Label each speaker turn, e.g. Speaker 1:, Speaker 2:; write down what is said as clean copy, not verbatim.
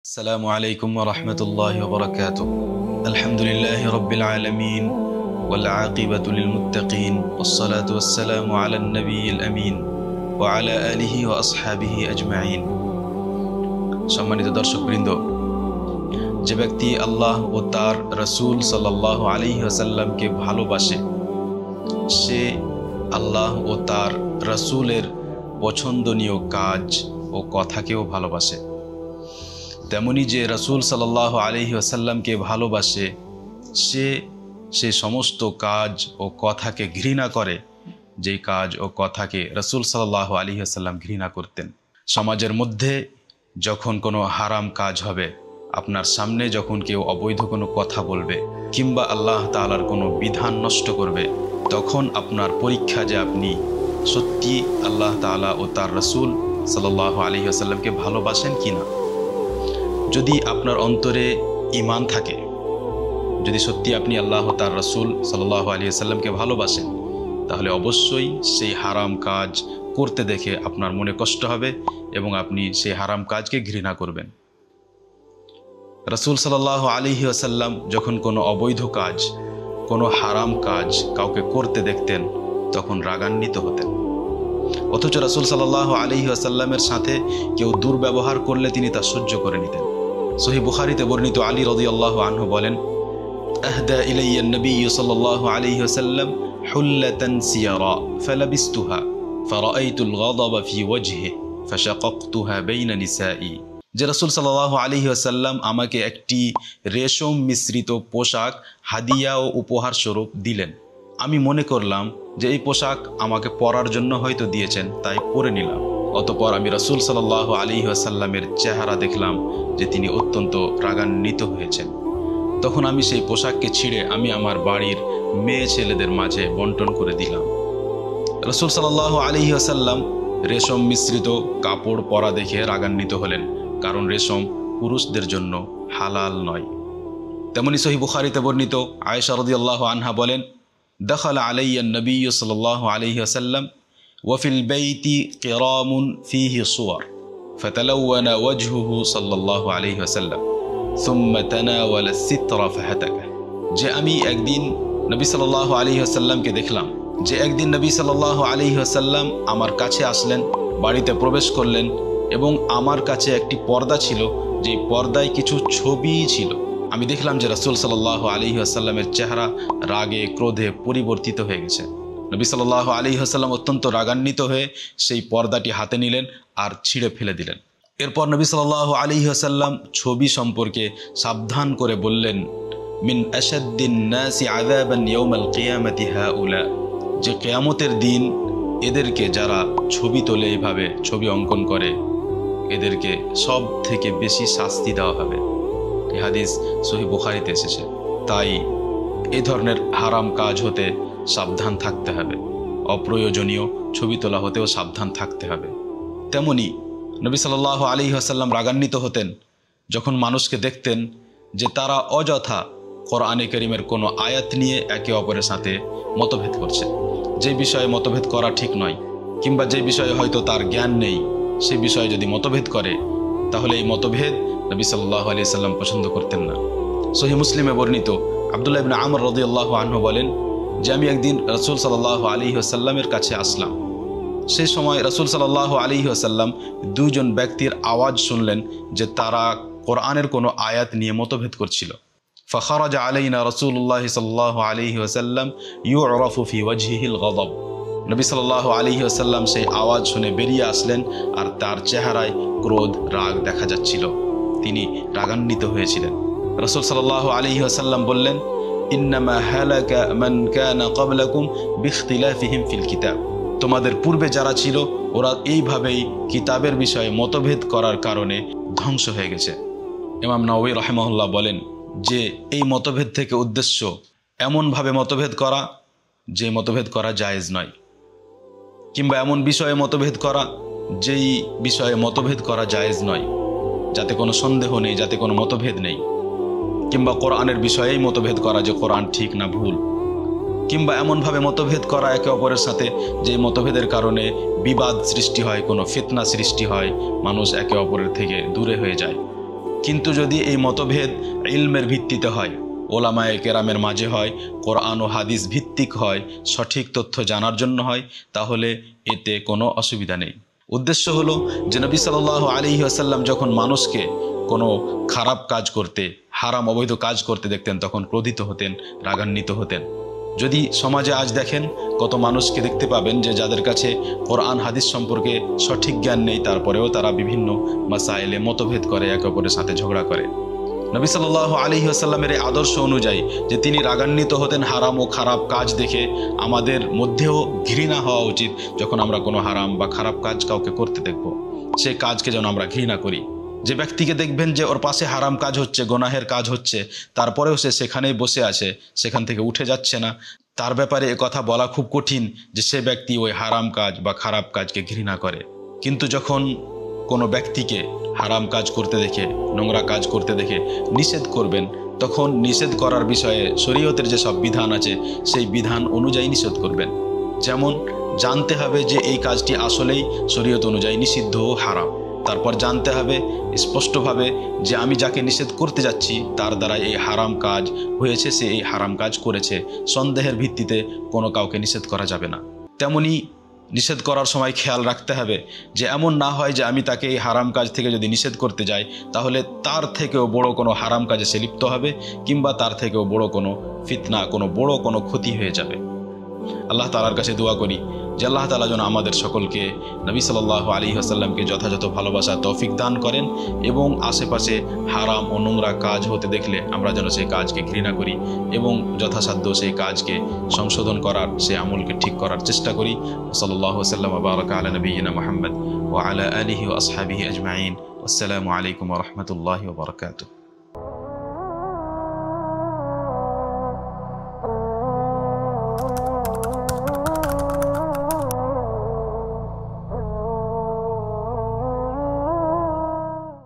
Speaker 1: السلام عليكم ورحمة الله وبركاته. الحمد لله رب العالمين والعاقبة للمتقين والصلاة والسلام على النبي الأمين وعلى آله وأصحابه أجمعين. সম্মানিত দর্শকবৃন্দ, যে ব্যক্তি আল্লাহ ও তার রাসূল সাল্লাল্লাহু আলাইহি ওয়াসাল্লামকে ভালোবাসে, সে আল্লাহ ও তার রাসূলের পছন্দনীয় কাজ ও কথাকেও ভালোবাসে। তেমনি যে রাসূল সাল্লাল্লাহু আলাইহি ওয়াসাল্লামকে ভালোবাসে, সে সেই সমস্ত কাজ ও কথাকে ঘৃণা করে যেই কাজ ও কথাকে রাসূল সাল্লাল্লাহু আলাইহি ওয়াসাল্লাম ঘৃণা করতেন। সমাজের মধ্যে যখন কোনো হারাম কাজ হবে, আপনার সামনে যখন কেউ অবৈধ কোনো কথা বলবে কিংবা আল্লাহ তাআলার কোনো বিধান নষ্ট করবে, তখন আপনার পরীক্ষা যে আপনি সত্যি আল্লাহ তাআলা ও তার রাসূল সাল্লাল্লাহু আলাইহি ওয়াসাল্লামকে ভালোবাসেন কিনা। যদি আপনার অন্তরে ঈমান থাকে, যদি সত্যি আপনি আল্লাহ ও তার রাসূল সাল্লাল্লাহু আলাইহি ওয়াসাল্লামকে ভালোবাসেন, তাহলে অবশ্যই সেই হারাম কাজ করতে দেখে আপনার মনে কষ্ট হবে এবং আপনি সেই হারাম কাজকে ঘৃণা করবেন। রাসূল সাল্লাল্লাহু আলাইহি ওয়াসাল্লাম যখন কোনো অবৈধ কাজ, কোনো হারাম কাজ কাউকে করতে দেখতেন, তখন রাগান্বিত হতেন। অথচ রাসূল সাল্লাল্লাহু আলাইহি ওয়াসাল্লামের সাথে কেউ দুর্ব্যবহার করলে তিনি তা সহ্য করে নিতেন। সহিহ বুখারীতে বর্ণিত আলী রাদিয়াল্লাহু আনহু বলেন, আহদা ইলাইয়া নবী সাল্লাল্লাহু আলাইহি ওয়াসাল্লাম হুল্লাতান সিয়ারা ফালাবিসতুহা ফারাআইতুল গাদাবা ফি ওয়াজহিহি ফাশাকাকতুহা বাইনা নিসাই। যে রাসূল সাল্লাল্লাহু আলাইহি ওয়াসাল্লাম আমাকে একটি রেশম মিশ্রিত পোশাক হাদিয়া ও উপহার স্বরূপ দিলেন। আমি মনে করলাম যে এই পোশাক আমাকে পরার জন্য হয়তো দিয়েছেন, তাই পরে নিলাম। অতঃপর আমি রাসূল সাল্লাল্লাহু আলাইহি ওয়াসাল্লামের চেহারা দেখলাম যে তিনি অত্যন্ত রাগান্বিত হয়েছেন। তখন আমি সেই পোশাককে ছিঁড়ে আমি আমার বাড়ির মেয়ে ছেলেদের মাঝে বন্টন করে দিলাম। রাসূল সাল্লাল্লাহু আলাইহি ওয়াসাল্লাম রেশম মিশ্রিত কাপড় পরা দেখে রাগান্বিত হলেন, কারণ রেশম পুরুষদের জন্য হালাল নয়। তেমনি সহিহ বুখারীতে বর্ণিত আয়েশা রাদিয়াল্লাহু আনহা বলেন, দাখালা আলাইয়া নবী সাল্লাল্লাহু আলাইহি ওয়াসাল্লাম ওয়া ফিল বাইতি কিরামুন ফীহি সুওয়ার ফাতালাওয়ানা ওয়াজহুহু সাল্লাল্লাহু আলাইহি ওয়াসাল্লাম সুম্মা তানাওয়ালা সিতরা ফাহাতাকা। যে আমি একদিন নবী সাল্লাল্লাহু আলাইহি ওয়াসাল্লামকে দেখলাম, যে একদিন নবী সাল্লাল্লাহু আলাইহি ওয়াসাল্লাম আমার কাছে আসলেন, বাড়িতে প্রবেশ করলেন এবং আমার কাছে একটি পর্দা ছিল, যে পর্দায় কিছু ছবি ছিল। আমি দেখলাম যে রাসূল সাল্লাল্লাহু আলাইহি ওয়াসাল্লামের চেহারা রাগে ক্রোধে পরিবর্তিত হয়ে গেছে। নবী সাল্লাল্লাহু আলাইহি ওয়াসাল্লাম অত্যন্ত রাগান্বিত হয়ে সেই পর্দাটি হাতে নিলেন আর ছিঁড়ে ফেলে দিলেন। এরপর নবী সাল্লাল্লাহু আলাইহি ওয়াসাল্লাম ছবি সম্পর্কে সাবধান করে বললেন, মিন আশাদ্দিন নাসি আযাবান ইয়াউমাল কিয়ামাতি হাউলা। যে কিয়ামতের দিন এদেরকে যারা ছবি তোলে, এইভাবে ছবি অঙ্কন করে, এদেরকে সব থেকে বেশি শাস্তি দেওয়া হবে। এই হাদিস সহিহ বুখারীতে এসেছে। তাই এই ধরনের হারাম কাজ হতে সাবধান থাকতে হবে, অপ্রয়োজনীয় ছবি তোলা হতেও সাবধান থাকতে হবে। তেমনি নবী সাল্লাল্লাহু আলাইহি ওয়াসাল্লাম রাগান্বিত হতেন যখন মানুষকে দেখতেন যে তারা অযথা কোরআনে কারীমের কোনো আয়াত নিয়ে একে অপরের সাথে মতভেদ করছে। যে বিষয়ে মতভেদ করা ঠিক নয়, কিংবা যে বিষয়ে হয়তো তার জ্ঞান নেই, সে বিষয়ে যদি মতভেদ করে, তাহলে এই মতভেদ নবী সাল্লাল্লাহু আলাইহি ওয়াসাল্লাম পছন্দ করতেন না। সহিহ মুসলিমে বর্ণিত আব্দুল্লাহ ইবনে আমর রাদিয়াল্লাহু আনহু বলেন যে আমি একদিন রাসূল সাল্লাল্লাহু আলাইহি ওয়াসাল্লামের কাছে আসলাম। সেই সময় রাসূল সাল্লাল্লাহু আলাইহি ওয়াসাল্লাম দুইজন ব্যক্তির আওয়াজ শুনলেন যে তারা কোরআনের কোনো আয়াত নিয়ে মতভেদ করছিল। ফাখারাজা আলাইনা রাসূলুল্লাহ সাল্লাল্লাহু আলাইহি ওয়াসাল্লাম ইউরাফু ফি ওয়াজহিহিল গাদাব। নবী সাল্লাল্লাহু আলাইহি ওয়াসাল্লাম সেই আওয়াজ শুনে বেরিয়ে আসলেন আর তার চেহারায় ক্রোধ, রাগ দেখা যাচ্ছিল। তিনি রাগান্বিত হয়েছিলেন। রাসূল সাল্লাল্লাহু আলাইহি ওয়াসাল্লাম বললেন, ইন্নামা হালাকা মান কানা ক্বাবলাকুম বিখতিলাফিহিম ফিল কিতাব। তোমাদের পূর্বে যারা ছিল ওরা এইভাবেই কিতাবের বিষয়ে মতভেদ করার কারণে ধ্বংস হয়ে গেছে। ইমাম নাওয়ী রাহিমাহুল্লাহ বলেন যে এই মতভেদ থেকে উদ্দেশ্য এমনভাবে মতভেদ করা যে মতভেদ করা জায়েজ নয়, কিংবা এমন বিষয়ে মতভেদ করা যেই বিষয়ে মতভেদ করা জায়েজ নয়, যাতে কোনো সন্দেহ নেই, যাতে কোনো মতভেদ নেই। কিংবা কোরআনের বিষয়েই মতভেদ করা যে কোরআন ঠিক না ভুল, কিংবা এমনভাবে মতভেদ করা একে অপরের সাথে যে মতভেদের কারণে বিবাদ সৃষ্টি হয়, কোনো ফিতনা সৃষ্টি হয়, মানুষ একে অপরের থেকে দূরে হয়ে যায়। কিন্তু যদি এই মতভেদ ইলমের ভিত্তিতে হয়, ওলামায়ে কেরামের মাঝে হয়, কোরআন ও হাদিস ভিত্তিক হয়, সঠিক তথ্য জানার জন্য হয়, তাহলে এতে কোনো অসুবিধা নেই। উদ্দেশ্য হলো যে নবী সাল্লাল্লাহু আলাইহি ওয়াসাল্লাম যখন মানুষকে কোনো খারাপ কাজ করতে, হারাম অবৈধ কাজ করতে দেখতেন তখন ক্রোধিত হতেন, রাগান্বিত হতেন। যদি সমাজে আজ দেখেন কত মানুষকে দেখতে পাবেন যে যাদের কাছে কোরআন হাদিস সম্পর্কে সঠিক জ্ঞান নেই, তারপরেও তারা বিভিন্ন মাসাইলে মতভেদ করে, একে অপরের সাথে ঝগড়া করে। নবী সাল্লাল্লাহু আলাইহি ওয়াসাল্লামের এই আদর্শ অনুযায়ী যে তিনি রাগান্বিত হতেন হারাম ও খারাপ কাজ দেখে, আমাদের মধ্যেও ঘৃণা হওয়া উচিত যখন আমরা কোনো হারাম বা খারাপ কাজ কাউকে করতে দেখব, সেই কাজকে যেন আমরা ঘৃণা করি। যে ব্যক্তিকে দেখবেন যে ওর পাশে হারাম কাজ হচ্ছে, গুনাহের কাজ হচ্ছে, তারপরেও সে সেখানেই বসে আছে, সেখান থেকে উঠে যাচ্ছে না, তার ব্যাপারে এ কথা বলা খুব কঠিন যে সে ব্যক্তি ওই হারাম কাজ বা খারাপ কাজকে ঘৃণা করে। কিন্তু যখন কোনো ব্যক্তিকে হারাম কাজ করতে দেখে, নোংরা কাজ করতে দেখে নিষেধ করবেন, তখন নিষেধ করার বিষয়ে শরীয়তের যে সব বিধান আছে সেই বিধান অনুযায়ী নিষেধ করবেন। যেমন জানতে হবে যে এই কাজটি আসলেই শরীয়ত অনুযায়ী নিষিদ্ধ ও হারাম। তারপর জানতে হবে স্পষ্টভাবে যে আমি যাকে নিষেধ করতে যাচ্ছি তার দ্বারা এই হারাম কাজ হয়েছে, সে এই হারাম কাজ করেছে। সন্দেহের ভিত্তিতে কোনো কাউকে নিষেধ করা যাবে না। তেমনি নিষেধ করার সময় খেয়াল রাখতে হবে যে এমন না হয় যে আমি তাকে এই হারাম কাজ থেকে যদি নিষেধ করতে যাই তাহলে তার থেকেও বড় কোনো হারাম কাজে সে লিপ্ত হবে, কিংবা তার থেকেও বড় কোনো ফিতনা, কোনো বড় কোনো ক্ষতি হয়ে যাবে। আল্লাহ তাআলার কাছে দোয়া করি যে আল্লাহ তাআলা যেন আমাদের সকলকে নবী সাল্লাল্লাহু আলাইহি ওয়াসাল্লামকে যথাযথ ভালোবাসা তৌফিক দান করেন, এবং আশেপাশে হারাম ও নোংরা কাজ হতে দেখলে আমরা যেন সেই কাজকে ঘৃণা করি এবং যথাসাধ্য সেই কাজকে সংশোধন করার, সেই আমলকে ঠিক করার চেষ্টা করি। সাল্লাল্লাহু ওয়াসাল্লাম ওয়া বারাকা আলা নবিয়িনা মুহাম্মদ ওয়া আলা আলিহি ওয়া আসহাবিহি আজমাইন। আসসালামু আলাইকুম ওয়া রাহমাতুল্লাহি ওয়া বারাকাতুহু।